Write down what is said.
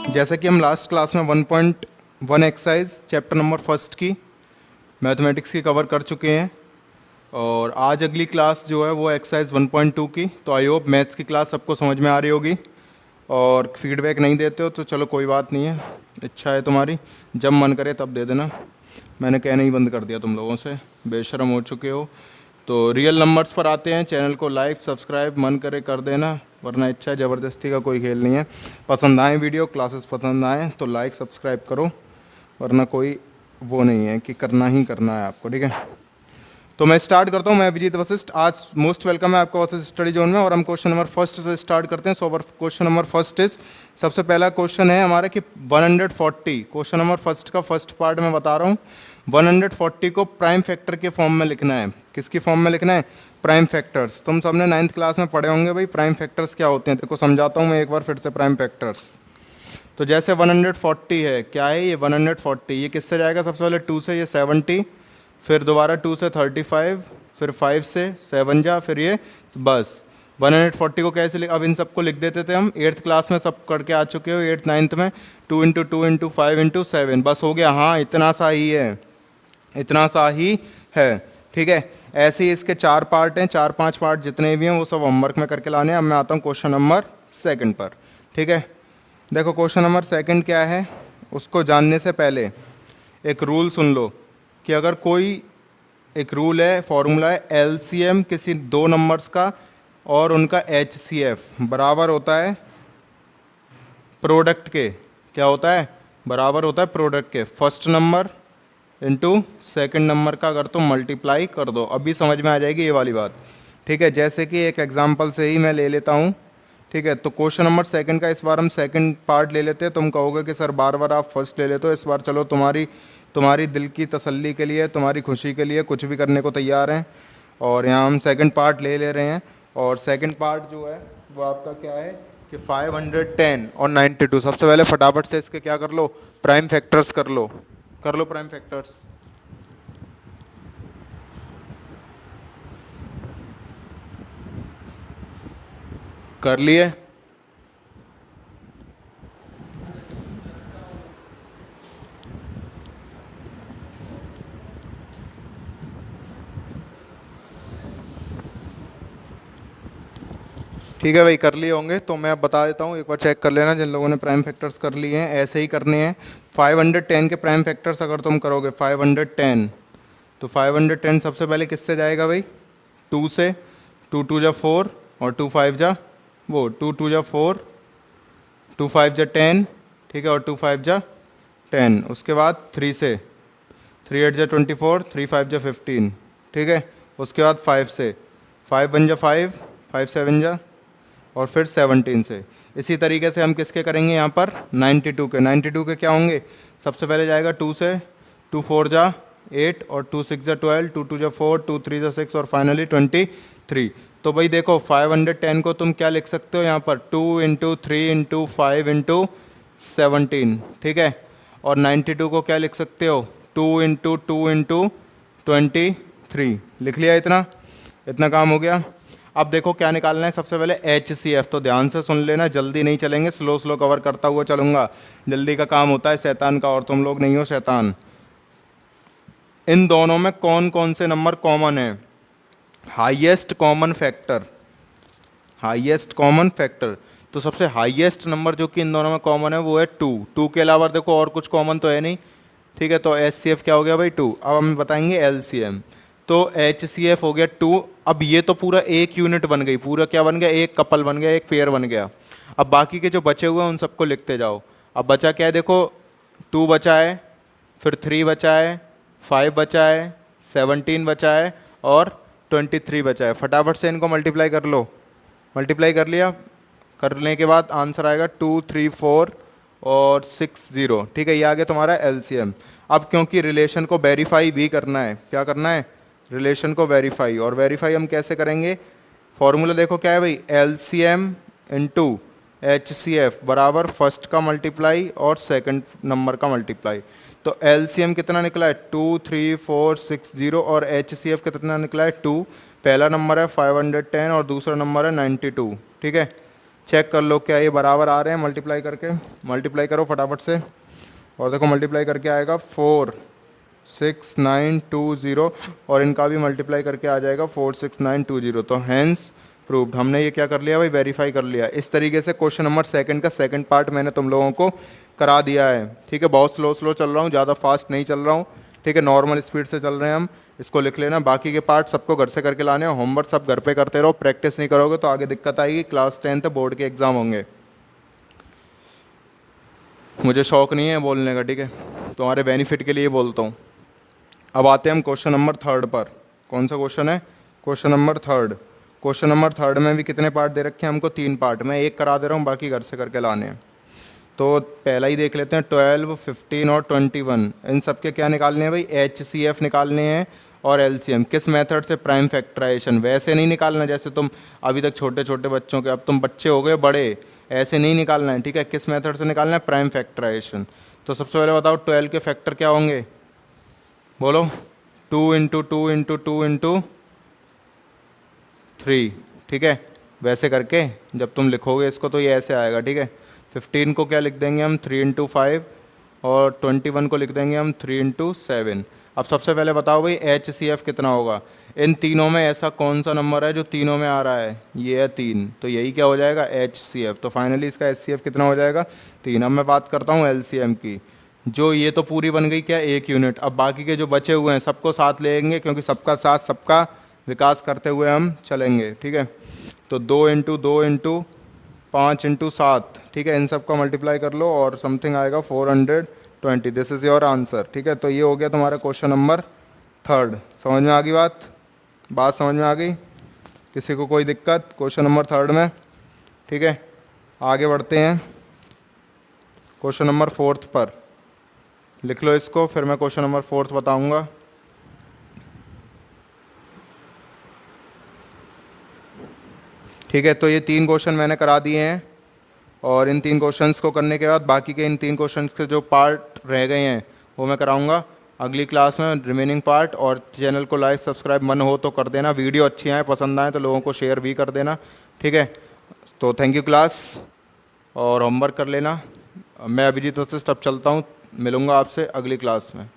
जैसे कि हम लास्ट क्लास में 1.1 एक्सरसाइज चैप्टर नंबर फर्स्ट की मैथमेटिक्स की कवर कर चुके हैं और आज अगली क्लास जो है वो एक्सरसाइज 1.2 की। तो आई होप मैथ्स की क्लास सबको समझ में आ रही होगी और फीडबैक नहीं देते हो तो चलो कोई बात नहीं है, इच्छा है तुम्हारी, जब मन करे तब दे देना। मैंने कहना ही बंद कर दिया तुम लोगों से, बेशरम हो चुके हो। तो रियल नंबर्स पर आते हैं। चैनल को लाइक सब्सक्राइब मन करे कर देना, वरना इच्छा है, ज़बरदस्ती का कोई खेल नहीं है। पसंद आए वीडियो क्लासेस पसंद आए तो लाइक सब्सक्राइब करो, वरना कोई वो नहीं है कि करना ही करना है आपको, ठीक है। तो मैं स्टार्ट करता हूँ। मैं अभिजीत वशिष्ठ, आज मोस्ट वेलकम है आपका वशिष्ठ स्टडी जोन में और हम क्वेश्चन नंबर फर्स्ट से स्टार्ट करते हैं। So question number first is, सबसे पहला क्वेश्चन है हमारा कि 140, क्वेश्चन नंबर फर्स्ट का फर्स्ट पार्ट मैं बता रहा हूँ। 140 को प्राइम फैक्टर के फॉर्म में लिखना है। किसकी फॉर्म में लिखना है? Prime factors. तुम सबने 9th क्लास में पढ़े होंगे भाई प्राइम फैक्टर्स क्या होते हैं। देखो समझाता हूँ मैं एक बार फिर से प्राइम फैक्टर्स। तो जैसे 140 है, क्या है ये 140, ये किससे जाएगा? सबसे पहले 2 से ये 70, फिर दोबारा 2 से 35, फिर 5 से 7 जा, फिर ये बस 140 को कैसे लिख, अब इन सबको लिख देते थे हम 8th क्लास में, सब करके आ चुके हो 8th 9th में। 2 इंटू 2 इंटू 5 इंटू 7, बस हो गया। हाँ इतना सा ही है, इतना सा ही है, ठीक है। ऐसे ही इसके 4 पार्ट हैं, 4-5 पार्ट जितने भी हैं वो सब होमवर्क में करके लाने हैं। अब मैं आता हूँ क्वेश्चन नंबर सेकंड पर, ठीक है। देखो क्वेश्चन नंबर सेकंड क्या है, उसको जानने से पहले एक रूल सुन लो कि अगर कोई, एक रूल है, फॉर्मूला है, एलसीएम किसी दो नंबर्स का और उनका एचसीएफ बराबर होता है प्रोडक्ट के। क्या होता है? बराबर होता है प्रोडक्ट के। First number into second number का अगर तुम मल्टीप्लाई कर दो, अभी समझ में आ जाएगी ये वाली बात, ठीक है। जैसे कि एक एग्जांपल से ही मैं ले लेता हूँ, ठीक है। तो क्वेश्चन नंबर सेकंड का इस बार हम सेकंड पार्ट ले लेते हैं। तुम कहोगे कि सर बार बार आप फर्स्ट ले लेते हो, इस बार चलो तुम्हारी दिल की तसल्ली के लिए, तुम्हारी खुशी के लिए कुछ भी करने को तैयार हैं और यहाँ हम सेकंड पार्ट ले रहे हैं। और सेकंड पार्ट जो है वो आपका क्या है कि 510 और 92। सबसे पहले फटाफट से इसके क्या कर लो, प्राइम फैक्टर्स कर लो, प्राइम फैक्टर्स। कर लिए? ठीक है भाई, कर लिए होंगे तो मैं अब बता देता हूँ, एक बार चेक कर लेना जिन लोगों ने प्राइम फैक्टर्स कर लिए हैं, ऐसे ही करने हैं। 510 के प्राइम फैक्टर्स अगर तुम करोगे 510, तो 510 सबसे पहले किससे जाएगा भाई? 2 से। 2 2 जा 4 और 2 5 जा, वो 2 2 जा 4, 2 5 जा 10, ठीक है, और 2 5 जा 10। उसके बाद 3 से, 3 8 जा 24, 3 5 जा 15, ठीक है। उसके बाद 5 से, 5 1 जा 5, 5 7 जा, और फिर 17 से। इसी तरीके से हम किसके करेंगे यहाँ पर? 92 के। 92 के क्या होंगे? सबसे पहले जाएगा 2 से, 2 4 जा 8 और 2 6 जा 12, 2 2 जा 4, 2 3 जा 6 और फाइनली 23। तो भाई देखो 510 को तुम क्या लिख सकते हो यहाँ पर? 2 इंटू 3 इंटू 5 इंटू 17, ठीक है। और 92 को क्या लिख सकते हो? 2 इंटू 2 इंटू 23। लिख लिया? इतना इतना काम हो गया। अब देखो क्या निकालना है, सबसे पहले एच सी एफ। तो ध्यान से सुन लेना, जल्दी नहीं चलेंगे, स्लो स्लो कवर करता हुआ चलूंगा। जल्दी का काम होता है शैतान का, और तुम लोग नहीं हो शैतान। इन दोनों में कौन कौन से नंबर कॉमन है? Highest common factor, highest common factor. तो सबसे हाईएस्ट नंबर जो कि इन दोनों में कॉमन है वो है 2। 2 के अलावा देखो और कुछ कॉमन तो है नहीं, ठीक है। तो एच सी एफ क्या हो गया भाई? 2। अब हम बताएंगे एल सी एम। तो एच सी एफ हो गया 2। अब ये तो पूरा एक यूनिट बन गई, पूरा क्या बन गया? एक कपल बन गया, एक पेयर बन गया। अब बाकी के जो बचे हुए हैं उन सबको लिखते जाओ। अब बचा क्या है? देखो 2 बचा है, फिर 3 बचा है, 5 बचा है, 17 बचा है और 23 बचा है। फटाफट से इनको मल्टीप्लाई कर लो। मल्टीप्लाई कर लिया? करने के बाद आंसर आएगा 2 3 4 और 6 0, ठीक है। ये आ गया तुम्हारा एलसीएम। अब क्योंकि रिलेशन को वेरीफाई भी करना है, क्या करना है? रिलेशन को वेरीफाई। और वेरीफाई हम कैसे करेंगे? फॉर्मूला देखो क्या है भाई? LCM into H C F बराबर फर्स्ट का मल्टीप्लाई और सेकंड नंबर का मल्टीप्लाई। तो एलसीएम कितना निकला है? 2 3 4 6 0 और एच सी एफ कितना निकला है? 2। पहला नंबर है 510 और दूसरा नंबर है 92, ठीक है। चेक कर लो क्या ये बराबर आ रहे हैं, मल्टीप्लाई करके, मल्टीप्लाई करो फटाफट से। और देखो मल्टीप्लाई करके आएगा 46920 और इनका भी मल्टीप्लाई करके आ जाएगा 46920। तो हैंस प्रूव्ड, हमने ये क्या कर लिया भाई, वेरीफाई कर लिया। इस तरीके से क्वेश्चन नंबर सेकंड का सेकंड पार्ट मैंने तुम लोगों को करा दिया है। ठीक है, बहुत स्लो स्लो चल रहा हूँ, ज़्यादा फास्ट नहीं चल रहा हूँ। ठीक है, नॉर्मल स्पीड से चल रहे हैं हम। इसको लिख लेना, बाकी के पार्ट सबको घर से करके लाने हैं। होमवर्क सब घर पे करते रहो, प्रैक्टिस नहीं करोगे तो आगे दिक्कत आएगी। क्लास 10th बोर्ड के एग्जाम होंगे। मुझे शौक नहीं है बोलने का, ठीक है, तुम्हारे बेनिफिट के लिए बोलता हूँ। अब आते हैं हम क्वेश्चन नंबर थर्ड पर। कौन सा क्वेश्चन है? Question number third. Question number third में भी कितने पार्ट दे रखे हैं हमको? 3 पार्ट। मैं एक करा दे रहा हूँ, बाकी घर से करके लाने हैं। तो पहला ही देख लेते हैं, 12, 15 और 21, इन सब के क्या निकालने हैं भाई? HCF निकालने हैं और LCM। किस मेथड से? Prime factorization. वैसे नहीं निकालना जैसे तुम अभी तक छोटे छोटे बच्चों के, अब तुम बच्चे हो गए बड़े, ऐसे नहीं निकालना है। ठीक है, किस मेथड से निकालना है? Prime factorization. तो सबसे पहले बताओ 12 के फैक्टर क्या होंगे? बोलो। 2 इंटू 2 इंटू 2 इंटू 3। ठीक है, वैसे करके जब तुम लिखोगे इसको तो ये ऐसे आएगा। ठीक है, 15 को क्या लिख देंगे हम? 3 इंटू 5 और 21 को लिख देंगे हम 3 इंटू 7। अब सबसे पहले बताओ भाई HCF कितना होगा? इन तीनों में ऐसा कौन सा नंबर है जो तीनों में आ रहा है? ये है 3, तो यही क्या हो जाएगा? HCF। तो फाइनली इसका HCF कितना हो जाएगा? 3। अब मैं बात करता हूँ LCM की। जो ये तो पूरी बन गई क्या? 1 यूनिट। अब बाकी के जो बचे हुए हैं सबको साथ लेंगे, क्योंकि सबका साथ सबका विकास करते हुए हम चलेंगे। ठीक है, तो 2 इंटू 2 इंटू 5 इंटू 7। ठीक है, इन सब का मल्टीप्लाई कर लो और समथिंग आएगा 420। This is your answer. ठीक है, तो ये हो गया तुम्हारा क्वेश्चन नंबर थर्ड। समझ में आ गई बात? बात समझ में आ गई? किसी को कोई दिक्कत क्वेश्चन नंबर थर्ड में? ठीक है, आगे बढ़ते हैं क्वेश्चन नंबर फोर्थ पर। लिख लो इसको, फिर मैं क्वेश्चन नंबर फोर्थ बताऊंगा। ठीक है, तो ये 3 क्वेश्चन मैंने करा दिए हैं और इन 3 क्वेश्चंस को करने के बाद बाकी के इन 3 क्वेश्चंस के जो पार्ट रह गए हैं वो मैं कराऊंगा अगली क्लास में, रिमेनिंग पार्ट। और चैनल को लाइक सब्सक्राइब मन हो तो कर देना, वीडियो अच्छी आए पसंद आए तो लोगों को शेयर भी कर देना। ठीक है, तो थैंक यू क्लास, और होमवर्क कर लेना। मैं अभिजीत वशिष्ठ अब चलता हूँ, मिलूँगा आपसे अगली क्लास में।